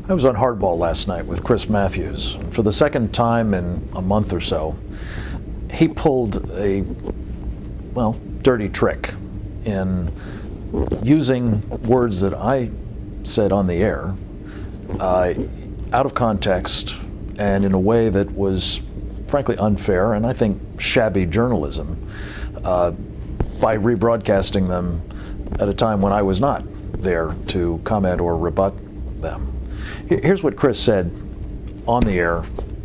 I was on Hardball last night with Chris Matthews. For the second time in a month or so, he pulled a, well, dirty trick in using words that I said on the air out of context and in a way that was frankly unfair and I think shabby journalism by rebroadcasting them at a time when I was not there to comment or rebut them. Here's what Chris said on the air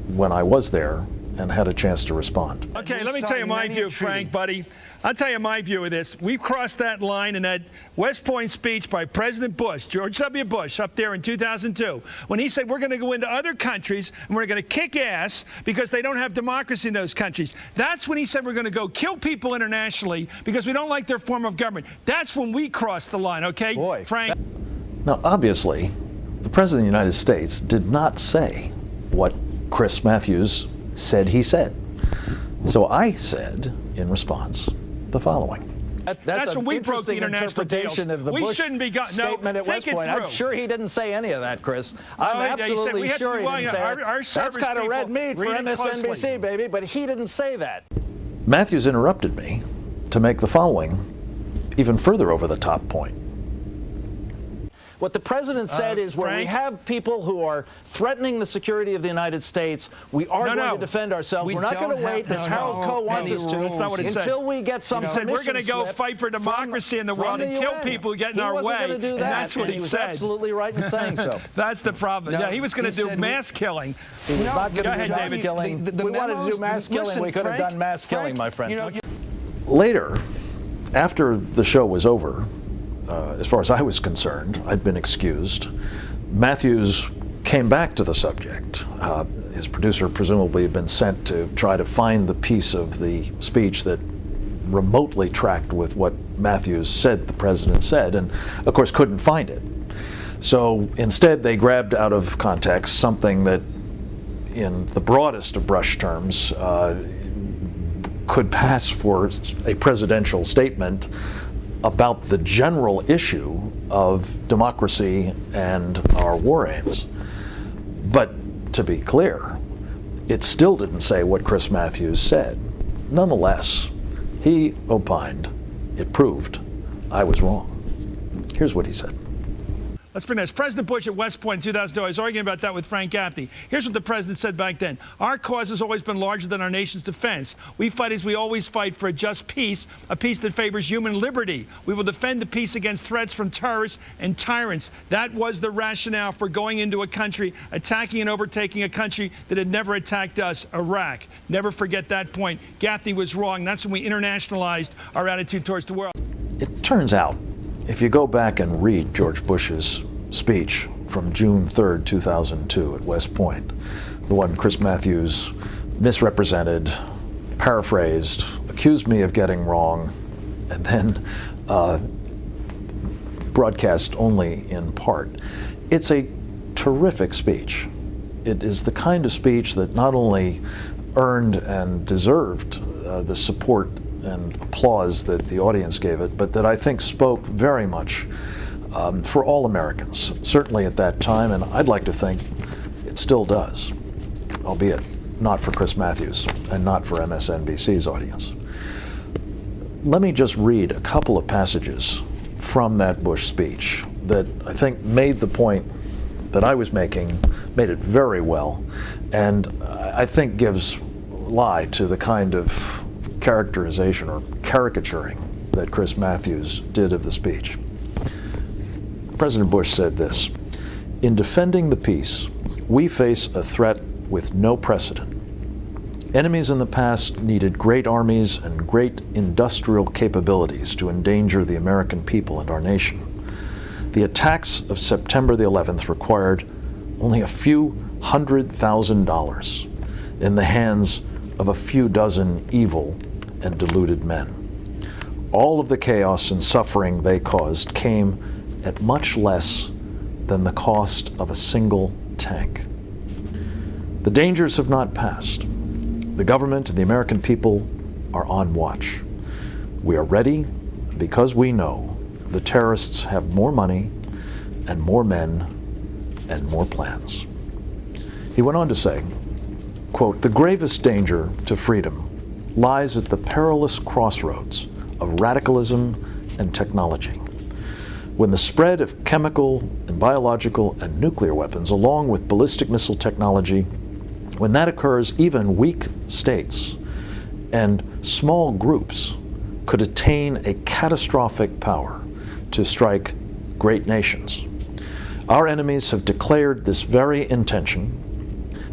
when I was there and had a chance to respond. Okay, let me tell you my view, Frank, buddy. I'll tell you my view of this. We've crossed that line in that West Point speech by President Bush, George W. Bush, up there in 2002, when he said we're going to go into other countries and we're going to kick ass because they don't have democracy in those countries. That's when he said we're going to go kill people internationally because we don't like their form of government. That's when we crossed the line, okay, Boy. Frank? Now, obviously, the President of the United States did not say what Chris Matthews said he said. So I said, in response, the following. That's when we broke the international deals. Of the we Bush shouldn't be statement at West Point. I'm sure he didn't say any of that, Chris. I'm absolutely sure he didn't say it. That's kind of red meat for MSNBC, baby, but he didn't say that. Matthews interrupted me to make the following even further over-the-top point. What the president said is where we have people who are threatening the security of the United States, we are going to defend ourselves. We're not going to wait, as Harold Coe wants us to, that's not what it said. until we get some He said we're going to go fight for democracy in the world and kill people who get in our way. He wasn't going to do that, and that's what he was absolutely right in saying so. That's the problem. Yeah, he was going to do mass killing. He was not going to do mass killing. We wanted to do mass killing. We could have done mass killing, my friend. Later, after the show was over, as far as I was concerned, I'd been excused. Matthews came back to the subject. His producer presumably had been sent to try to find the piece of the speech that remotely tracked with what Matthews said the president said, and of course couldn't find it. So instead they grabbed out of context something that, in the broadest of brush terms, could pass for a presidential statement about the general issue of democracy and our war aims. But to be clear, it still didn't say what Chris Matthews said. Nonetheless, he opined, it proved I was wrong. Here's what he said. Let's bring this. President Bush at West Point in 2002, I was arguing about that with Frank Apte. Here's what the president said back then. Our cause has always been larger than our nation's defense. We fight as we always fight for a just peace, a peace that favors human liberty. We will defend the peace against threats from terrorists and tyrants. That was the rationale for going into a country, attacking and overtaking a country that had never attacked us, Iraq. Never forget that point. Apte was wrong. That's when we internationalized our attitude towards the world. It turns out, if you go back and read George Bush's speech from June 3rd, 2002 at West Point, the one Chris Matthews misrepresented, paraphrased, accused me of getting wrong, and then broadcast only in part. It's a terrific speech. It is the kind of speech that not only earned and deserved the support and applause that the audience gave it, but that I think spoke very much for all Americans, certainly at that time, and I'd like to think it still does, albeit not for Chris Matthews and not for MSNBC's audience. Let me just read a couple of passages from that Bush speech that I think made the point that I was making, made it very well, and I think gives lie to the kind of characterization or caricaturing that Chris Matthews did of the speech. President Bush said this: "In defending the peace, we face a threat with no precedent. Enemies in the past needed great armies and great industrial capabilities to endanger the American people and our nation. The attacks of September the 11th required only a few $100,000 in the hands of a few dozen evil and deluded men. All of the chaos and suffering they caused came at much less than the cost of a single tank. The dangers have not passed. The government and the American people are on watch. We are ready because we know the terrorists have more money and more men and more plans. He went on to say, quote, "The gravest danger to freedom lies at the perilous crossroads of radicalism and technology. When the spread of chemical and biological and nuclear weapons, along with ballistic missile technology, when that occurs, even weak states and small groups could attain a catastrophic power to strike great nations. Our enemies have declared this very intention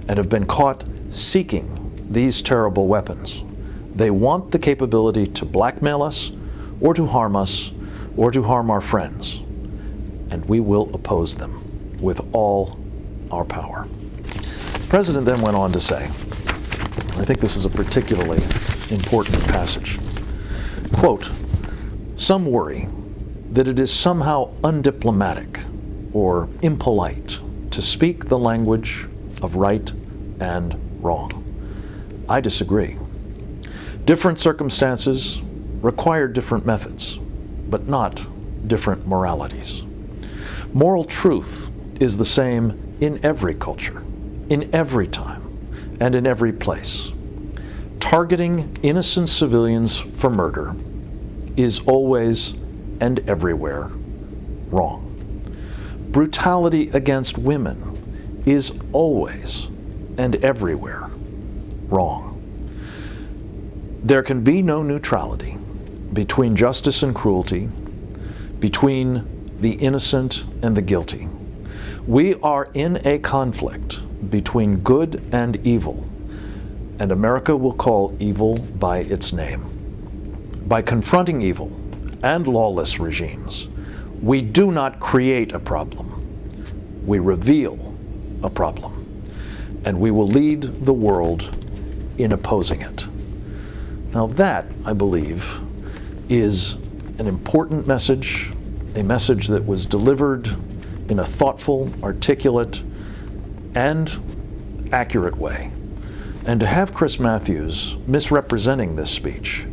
and have been caught seeking these terrible weapons. They want the capability to blackmail us, or to harm us, or to harm our friends, and we will oppose them with all our power." The President then went on to say, I think this is a particularly important passage, quote, "Some worry that it is somehow undiplomatic or impolite to speak the language of right and wrong. I disagree. Different circumstances require different methods, but not different moralities. Moral truth is the same in every culture, in every time, and in every place. Targeting innocent civilians for murder is always and everywhere wrong. Brutality against women is always and everywhere wrong. There can be no neutrality between justice and cruelty, between the innocent and the guilty. We are in a conflict between good and evil, and America will call evil by its name. By confronting evil and lawless regimes, we do not create a problem. We reveal a problem, and we will lead the world in opposing it. Now that, I believe, is an important message, a message that was delivered in a thoughtful, articulate, and accurate way. And to have Chris Matthews misrepresenting this speech,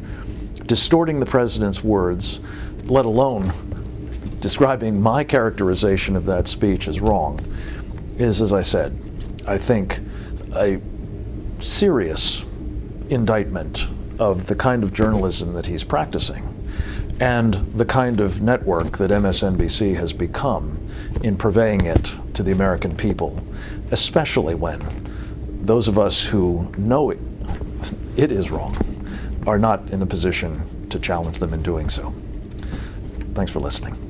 distorting the president's words, let alone describing my characterization of that speech as wrong, is, as I said, I think, a serious indictment of the kind of journalism that he's practicing and the kind of network that MSNBC has become in purveying it to the American people, especially when those of us who know it is wrong are not in a position to challenge them in doing so. Thanks for listening.